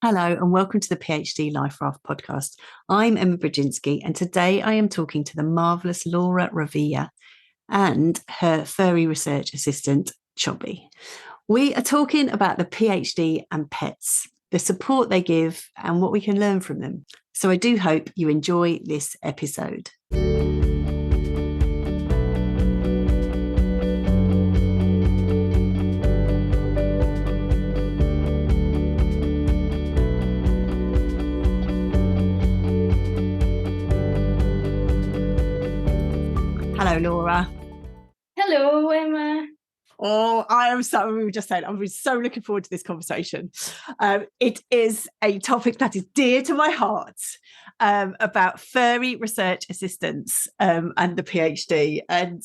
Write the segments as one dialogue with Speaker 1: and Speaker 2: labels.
Speaker 1: Hello and welcome to the PhD Life Raft podcast. I'm Emma Brzezinski and today I am talking to the marvellous Laura Revilla and her furry research assistant, Chobi. We are talking about the PhD and pets, the support they give and what we can learn from them. So I do hope you enjoy this episode. Hello, Laura.
Speaker 2: Hello, Emma.
Speaker 1: Oh, we were just saying, I'm so looking forward to this conversation. It is a topic that is dear to my heart, about furry research assistants and the PhD. And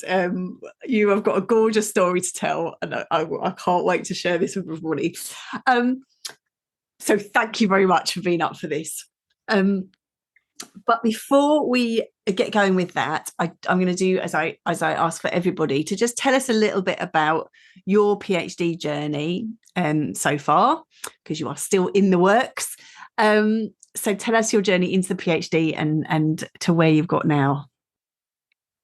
Speaker 1: you have got a gorgeous story to tell, and I can't wait to share this with everybody. So thank you very much for being up for this. But before we get going with that, I'm going to do as I ask for everybody to just tell us a little bit about your PhD journey so far, because you are still in the works. So tell us your journey into the PhD and to where you've got now.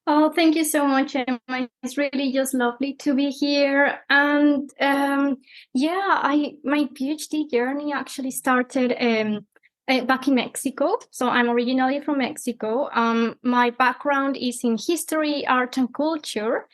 Speaker 2: Oh, thank you so much, Emma. It's really just lovely to be here. And my PhD journey actually started back in Mexico. So I'm originally from Mexico. My background is in history, art, and culture.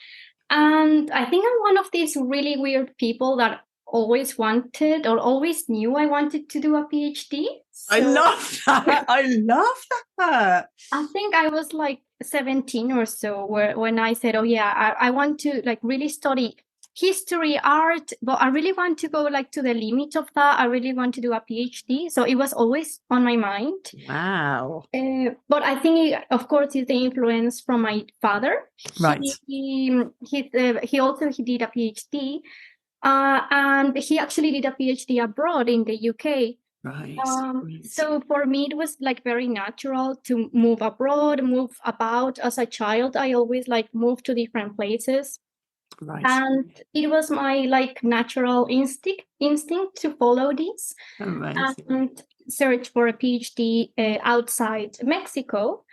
Speaker 2: And I think I'm one of these really weird people that always wanted or always knew I wanted to do a PhD.
Speaker 1: I love that. I love that.
Speaker 2: I think I was like 17 or so when I said, I want to like really study history, art, but I really want to go like to the limit of that. I really want to do a PhD. So it was always on my mind.
Speaker 1: Wow.
Speaker 2: But I think, of course, it's the influence from my father.
Speaker 1: Right.
Speaker 2: He did a PhD, and he actually did a PhD abroad in the UK.
Speaker 1: Right.
Speaker 2: So for me, it was like very natural to move abroad, move about. As a child, I always like moved to different places.
Speaker 1: Right.
Speaker 2: And it was my like natural instinct to follow this.
Speaker 1: Amazing.
Speaker 2: And search for a PhD outside Mexico.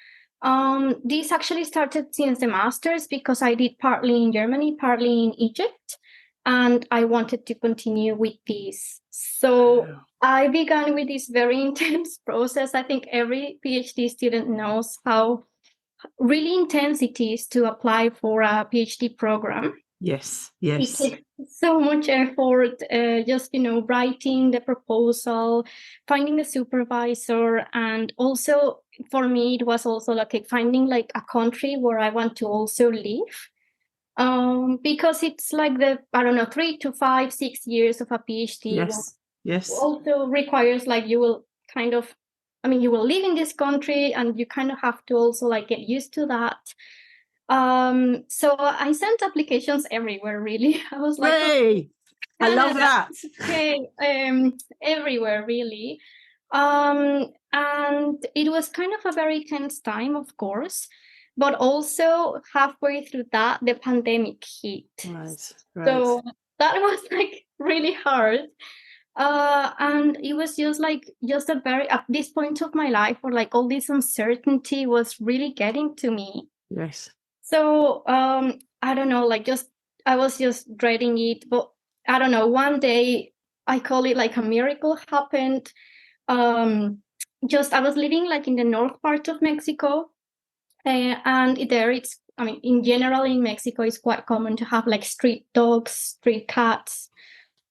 Speaker 2: This actually started since the master's because I did partly in Germany, partly in Egypt, and I wanted to continue with this. So I began with this very intense process. I think every PhD student knows how really intense it is to apply for a PhD program.
Speaker 1: Yes.
Speaker 2: It takes so much effort, writing the proposal, finding the supervisor, and also for me, it was also like finding like a country where I want to also live. Because it's like 3 to 5, 6 years of a PhD.
Speaker 1: Yes.
Speaker 2: Also requires like you will live in this country and you kind of have to also like get used to that. So I sent applications everywhere, really. I was like,
Speaker 1: hey, I love that.
Speaker 2: Okay, everywhere, really. And it was kind of a very tense time, of course, but also halfway through that, the pandemic hit.
Speaker 1: Right.
Speaker 2: So that was like really hard. And it was just at this point of my life where like all this uncertainty was really getting to me.
Speaker 1: Yes.
Speaker 2: So I don't know, I was just dreading it, but I don't know, one day I call it like a miracle happened. I was living like in the north part of Mexico, and there in general in Mexico it's quite common to have like street dogs, street cats.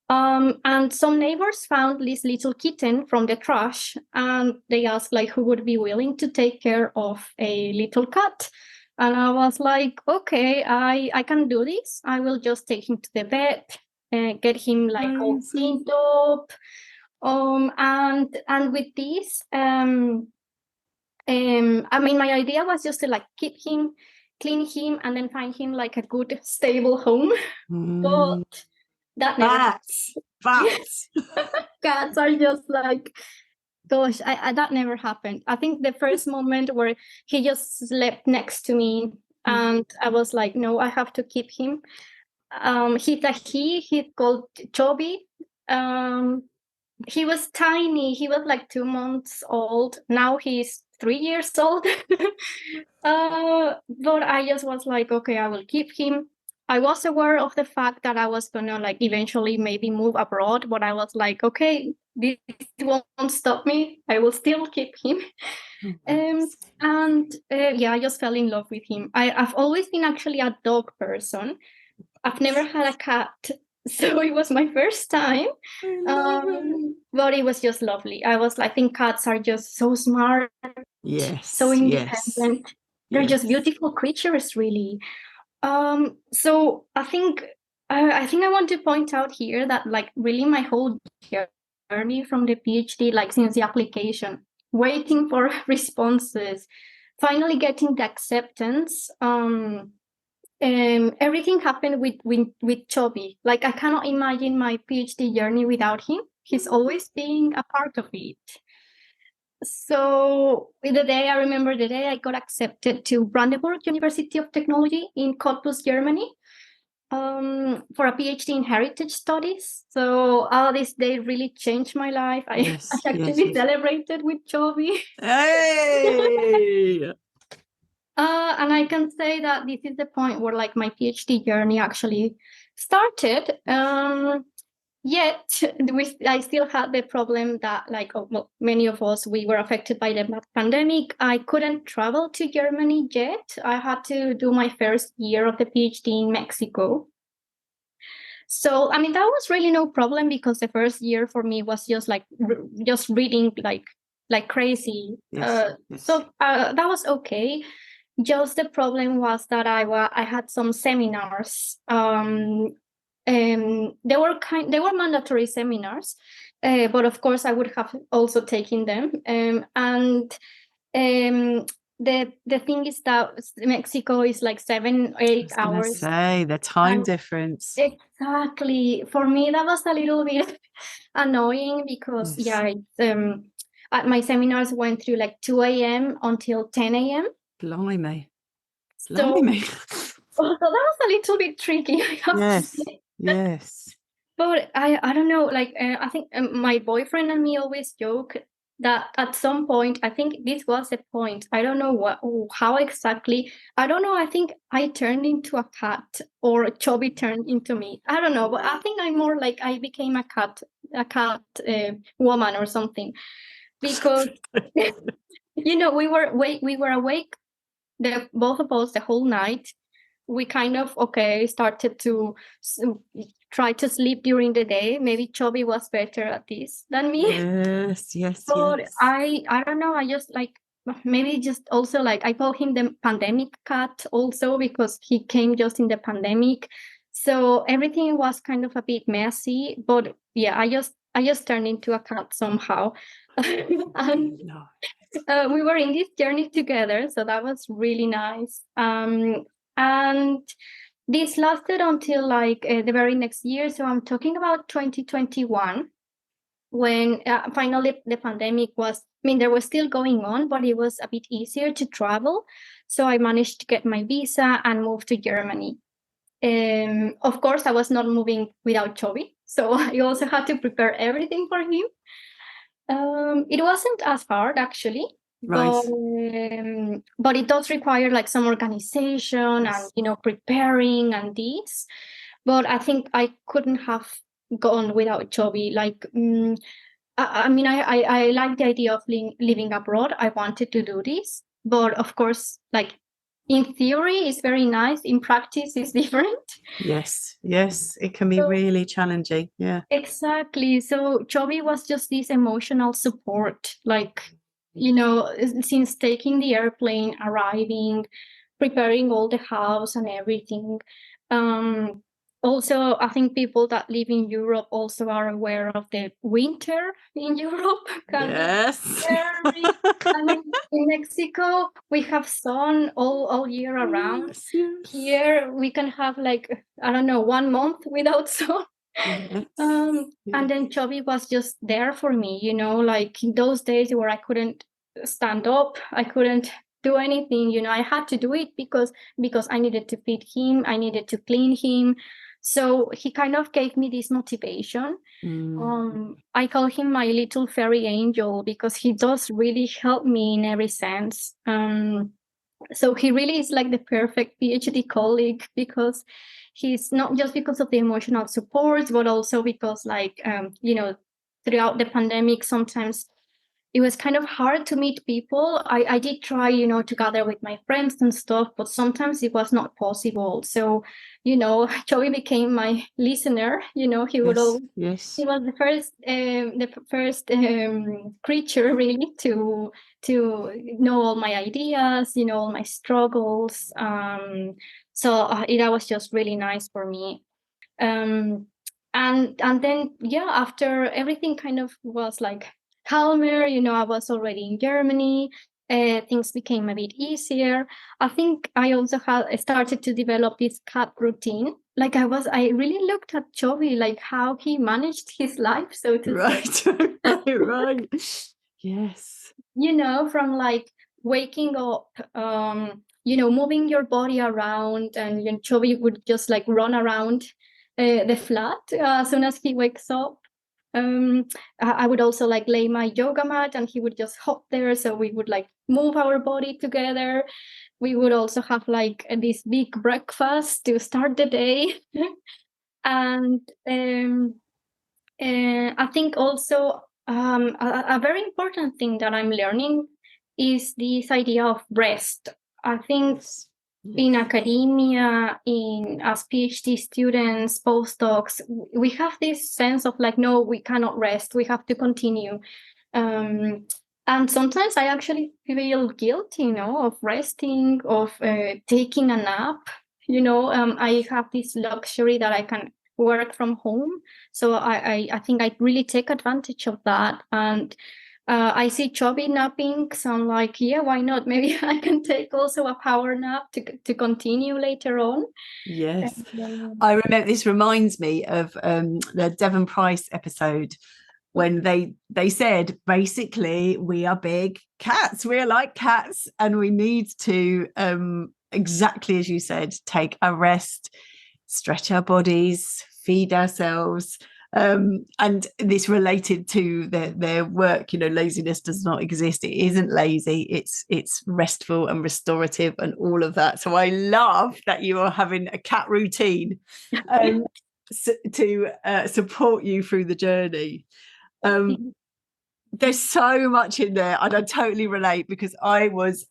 Speaker 2: And some neighbors found this little kitten from the trash, and they asked like who would be willing to take care of a little cat. And I was like, okay, I can do this. I will just take him to the vet and get him like all cleaned up. And with this, my idea was just to like keep him, clean him, and then find him like a good stable home. But that never
Speaker 1: Bats.
Speaker 2: Cats are just like, gosh, that never happened. I think the first moment where he just slept next to me, and I was like, no, I have to keep him. He's called Chobi. he was tiny. He was like 2 months old. Now he's 3 years old. But I just was like, okay, I will keep him. I was aware of the fact that I was gonna like eventually maybe move abroad, but I was like, okay, this won't stop me. I will still keep him. And yeah, I just fell in love with him. I've always been actually a dog person. I've never had a cat, so it was my first time. But it was just lovely. I think cats are just so smart, so independent. They're just beautiful creatures, really. So I think I want to point out here that like really my whole journey from the PhD, like since the application, waiting for responses, finally getting the acceptance. Everything happened with Chobi. Like I cannot imagine my PhD journey without him. He's always being a part of it. So I remember the day I got accepted to Brandenburg University of Technology in Cottbus, Germany, for a PhD in heritage studies. So this day really changed my life. I actually celebrated with Chobi.
Speaker 1: Hey!
Speaker 2: And I can say that this is the point where like my PhD journey actually started. Yet I still had the problem that like many of us, we were affected by the pandemic. I couldn't travel to Germany yet. I had to do my first year of the PhD in Mexico. So, I mean, that was really no problem because the first year for me was just like just reading like crazy. So that was okay. Just the problem was that I had some seminars. They were mandatory seminars, but of course I would have also taken them. The thing is that Mexico is like 7-8 hours.
Speaker 1: Say the time difference.
Speaker 2: Exactly. For me, that was a little bit annoying because my seminars went through like 2 a.m. until 10 a.m.
Speaker 1: Blimey.
Speaker 2: So that was a little bit tricky. I have to say.
Speaker 1: Yes.
Speaker 2: But I don't know, like I think my boyfriend and me always joke that at some point, I think this was the point. I don't know how exactly. I don't know. I think I turned into a cat or Chobi turned into me. I don't know, but I think I'm more like I became a cat woman or something, because we were awake, both of us, the whole night. We kind of started to try to sleep during the day. Maybe Chobi was better at this than me.
Speaker 1: Yes.
Speaker 2: But I don't know. I just like maybe just also like I call him the pandemic cat also because he came just in the pandemic. So everything was kind of a bit messy. But yeah, I just turned into a cat somehow. And we were in this journey together, so that was really nice. And this lasted until like the very next year. So I'm talking about 2021, when finally the pandemic there was still going on, but it was a bit easier to travel. So I managed to get my visa and move to Germany. Of course, I was not moving without Chobi, so I also had to prepare everything for him. It wasn't as hard actually. Right. But it does require like some organization and preparing and this. But I think I couldn't have gone without Chobi. Like, I like the idea of living abroad. I wanted to do this, but of course, like in theory, it's very nice. In practice, it's different.
Speaker 1: Yes, it can be really challenging. Yeah,
Speaker 2: exactly. So Chobi was just this emotional support, like, since taking the airplane, arriving, preparing all the house and everything. Also, I think people that live in Europe also are aware of the winter in Europe.
Speaker 1: Yes.
Speaker 2: And in Mexico, we have sun all year around. Yes. Here, we can have like, I don't know, 1 month without sun. Yes. And then Chobi was just there for me, like in those days where I couldn't stand up, I couldn't do anything, I had to do it because I needed to feed him, I needed to clean him. So he kind of gave me this motivation. I call him my little fairy angel because he does really help me in every sense. So he really is like the perfect PhD colleague, because he's not just because of the emotional support, but also because throughout the pandemic, sometimes it was kind of hard to meet people. I did try, to gather with my friends and stuff, but sometimes it was not possible. So, Chobi became my listener. He would
Speaker 1: yes.
Speaker 2: He was the first creature really to know all my ideas, all my struggles. That was just really nice for me. And then after everything kind of was like calmer, I was already in Germany. Things became a bit easier. I think I also had started to develop this cat routine. Like I really looked at Chobi, like how he managed his life, so to
Speaker 1: say. Right. Yes.
Speaker 2: From like waking up, moving your body around, and Chobi would just like run around the flat as soon as he wakes up. I would also like lay my yoga mat and he would just hop there, so we would like move our body together. We would also have like this big breakfast to start the day. And I think also a very important thing that I'm learning is this idea of rest. I think in academia, as PhD students, postdocs, we have this sense of like, no, we cannot rest. We have to continue. And sometimes I actually feel guilty, of resting, of taking a nap. I have this luxury that I can work from home. So I think I really take advantage of that. And I see Chobi napping, so I'm like, yeah, why not? Maybe I can take also a power nap to continue later on.
Speaker 1: Yes. I remember, this reminds me of the Devon Price episode when they said, basically, we are big cats. We're like cats, and we need to, exactly as you said, take a rest, stretch our bodies, feed ourselves. And this related to their work. Laziness does not exist. It isn't lazy. It's restful and restorative and all of that. So I love that you are having a cat routine to support you through the journey. There's so much in there, and I totally relate, because I was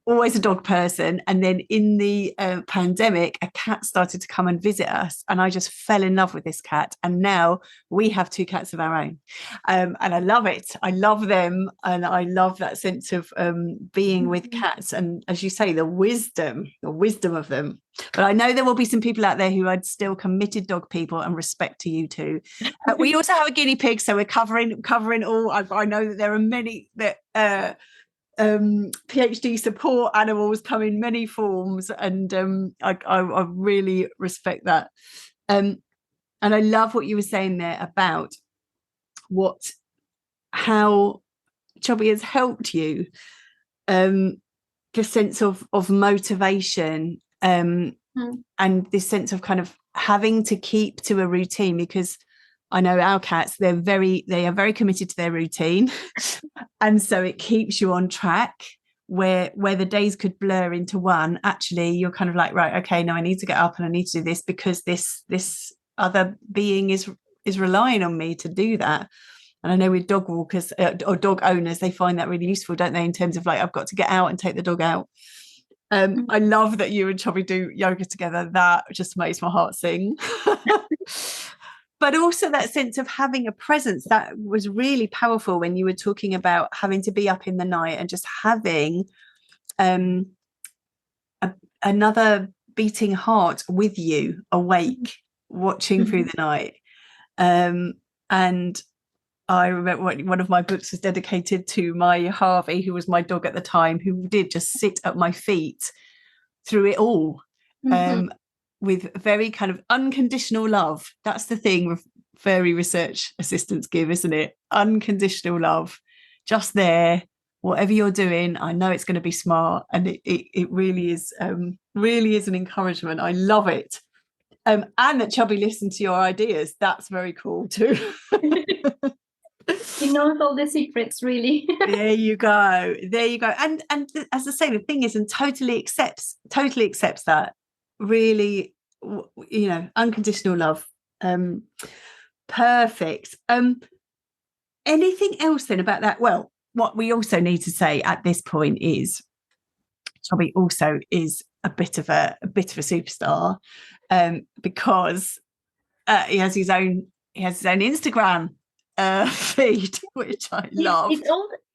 Speaker 1: always a dog person, and then in the pandemic a cat started to come and visit us, and I just fell in love with this cat, and now we have 2 cats of our own, and I love it. I love them, and I love that sense of being with cats, and as you say, the wisdom of them. But I know there will be some people out there who are still committed dog people, and respect to you too. We also have a guinea pig, so we're covering all. I know that there are many that PhD support animals come in many forms, and I really respect that. And I love what you were saying there about how Chobi has helped you, the sense of motivation, and this sense of kind of having to keep to a routine, because I know our cats, they are very committed to their routine. And so it keeps you on track, where the days could blur into one. Actually, you're kind of like, right, okay, now I need to get up and I need to do this, because this other being is relying on me to do that. And I know with dog walkers or dog owners, they find that really useful, don't they, in terms of like, I've got to get out and take the dog out. I love that you and Chobi do yoga together. That just makes my heart sing. But also that sense of having a presence, that was really powerful when you were talking about having to be up in the night and just having another beating heart with you, awake, watching through the night. And I remember one of my books was dedicated to my Harvey, who was my dog at the time, who did just sit at my feet through it all. With very kind of unconditional love. That's the thing with furry research assistants give, isn't it? Unconditional love, just there, whatever you're doing. I know it's going to be smart, and it really is an encouragement. I love it. And that Chobi listened to your ideas. That's very cool too.
Speaker 2: He knows all the secrets, really.
Speaker 1: There you go. And as I say, the thing is, and totally accepts that. Really, unconditional love. Perfect. Anything else then about that? Well, what we also need to say at this point is Chobi also is a bit of a superstar, because he has his own Instagram feed, which I love.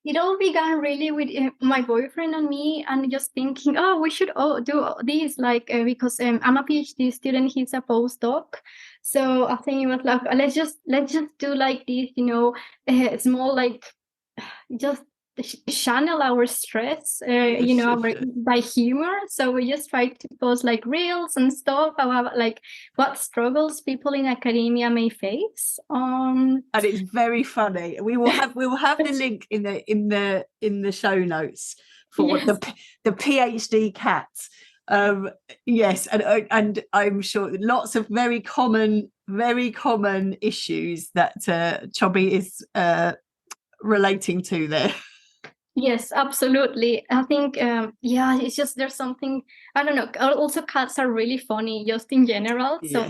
Speaker 2: It all began really with my boyfriend and me, and just thinking, oh, we should all do this, like because I'm a PhD student, he's a postdoc, so I think it was like, let's just do like this, small, like just channel our stress, by humor. So we just try to post like reels and stuff about like what struggles people in academia may face. And
Speaker 1: it's very funny. We will have the link in the show notes for the PhD cats. Yes, and I'm sure lots of very common issues that Chobi is relating to there.
Speaker 2: Yes, absolutely. I think, it's just there's something, I don't know. Also, cats are really funny just in general. So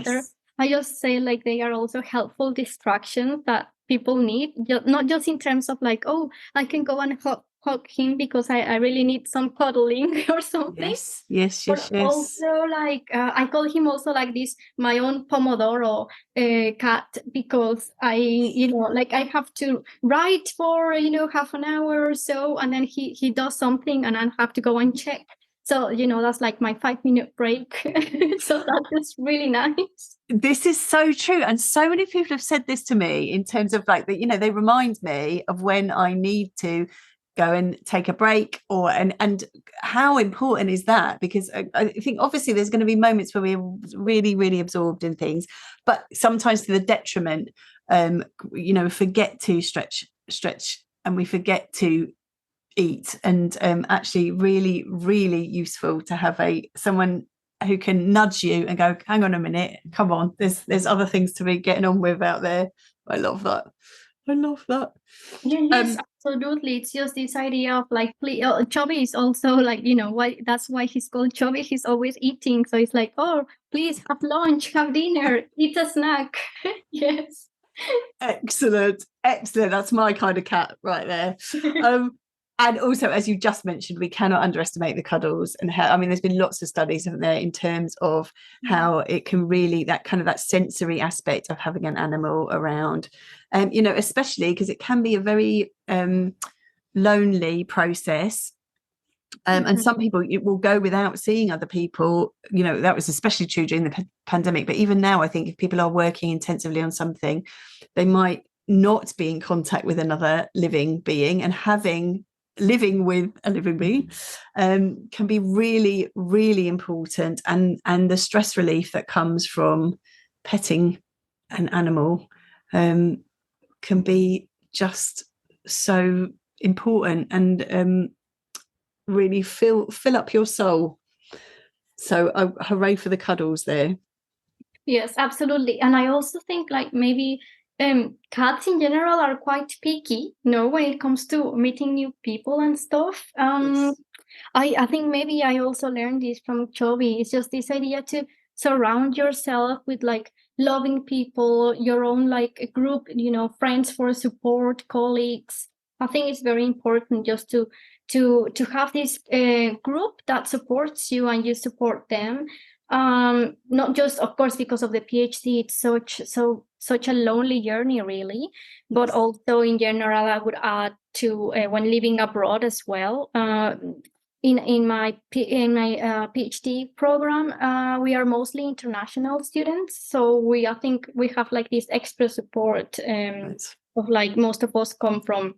Speaker 2: I just say like they are also helpful distractions that people need, not just in terms of like, oh, I can go and hug him because I really need some cuddling or something.
Speaker 1: Yes.
Speaker 2: Also, like I call him also like this, my own Pomodoro cat, because I have to write for half an hour or so, and then he does something, and I have to go and check. So that's like my 5-minute break. So that's really nice.
Speaker 1: This is so true, and so many people have said this to me in terms of like that. They remind me of when I need to go and take a break, and how important is that? Because I think obviously there's going to be moments where we're really, really absorbed in things, but sometimes to the detriment, forget to stretch, and we forget to eat. And actually really, really useful to have someone who can nudge you and go, hang on a minute, come on, there's other things to be getting on with out there. I love that.
Speaker 2: Yes, absolutely. It's just this idea of like, Chobi is also like, that's why he's called Chobi. He's always eating. So it's like, oh, please have lunch, have dinner, eat a snack. Yes.
Speaker 1: Excellent. That's my kind of cat right there. And also, as you just mentioned, we cannot underestimate the cuddles and how, there's been lots of studies, haven't there, in terms of how it can really, that sensory aspect of having an animal around, especially because it can be a very lonely process. And some people will go without seeing other people. That was especially true during the pandemic. But even now, I think if people are working intensively on something, they might not be in contact with another living being, and living with a living being can be really, really important. And the stress relief that comes from petting an animal can be just so important, and really fill up your soul. So hooray for the cuddles there.
Speaker 2: Yes, absolutely. And I also think like maybe cats in general are quite picky, when it comes to meeting new people and stuff.
Speaker 1: Yes.
Speaker 2: I think maybe I also learned this from Chobi. It's just this idea to surround yourself with like loving people, your own like group, friends for support, colleagues. I think it's very important just to have this group that supports you and you support them. Not just, of course, because of the PhD, it's such a lonely journey, really, but also in general, I would add to when living abroad as well. In my PhD program, we are mostly international students, so I think we have like this extra support of like most of us come from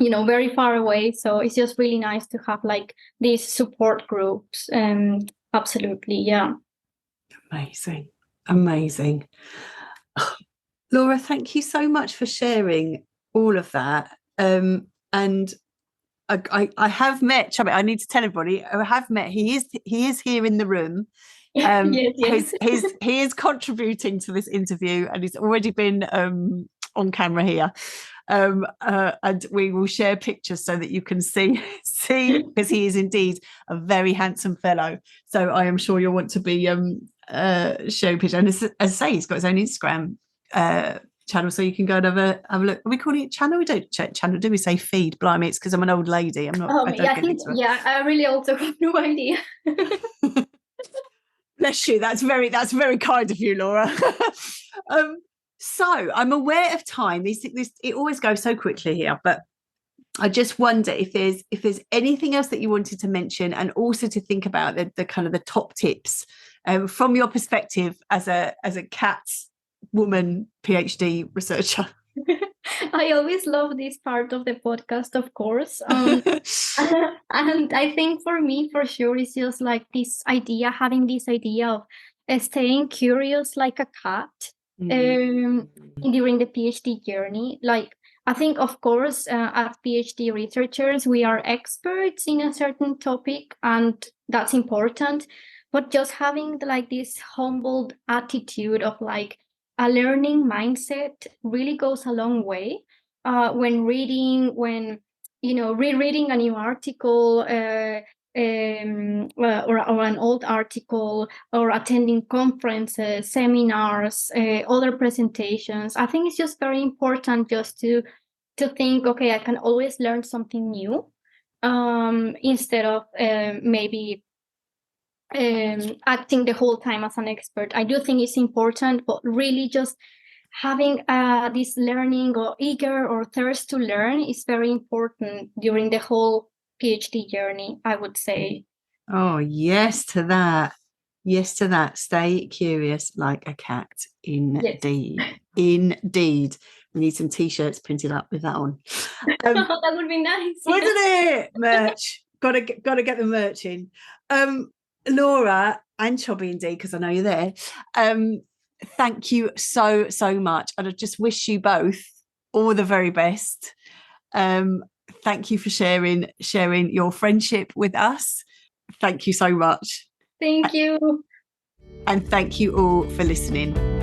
Speaker 2: very far away, so it's just really nice to have like these support groups. Absolutely, yeah.
Speaker 1: Amazing. Laura, thank you so much for sharing all of that. And I have met Chobi. I need to tell everybody I have met. He is here in the room.
Speaker 2: Yes.
Speaker 1: He is contributing to this interview, and he's already been on camera here. And we will share pictures so that you can see because he is indeed a very handsome fellow. So I am sure you'll want to be showing pictures. And as I say, he's got his own Instagram channel, so you can go and have a look. Are we calling it channel? We don't check channel, do we? Say feed? Blimey, it's because I'm an old lady. I'm not.
Speaker 2: I really also have no idea.
Speaker 1: Bless you. That's very kind of you, Laura. So I'm aware of time. This it always goes so quickly here, but I just wonder if there's anything else that you wanted to mention, and also to think about the kind of the top tips from your perspective as a cat woman PhD researcher.
Speaker 2: I always love this part of the podcast, of course. And I think for me, for sure, it's just like having this idea of staying curious like a cat during the PhD journey. Like, I think, of course, as PhD researchers, we are experts in a certain topic, and that's important. But just having like this humbled attitude of like a learning mindset really goes a long way. When rereading a new article, or an old article, or attending conferences, seminars, other presentations. I think it's just very important just to think, okay, I can always learn something new, instead of maybe acting the whole time as an expert. I do think it's important, but really just having this learning or eager or thirst to learn is very important during the whole PhD journey, I would say.
Speaker 1: Oh, yes to that. Yes to that. Stay curious like a cat. Indeed. Yes. Indeed. We need some t-shirts printed up with that on.
Speaker 2: That would be nice.
Speaker 1: Wouldn't it? Merch. Gotta get the merch in. Laura and Chobi, indeed, because I know you're there. Thank you so much, and I just wish you both all the very best. Thank you for sharing your friendship with us. Thank you so much.
Speaker 2: Thank you.
Speaker 1: And thank you all for listening.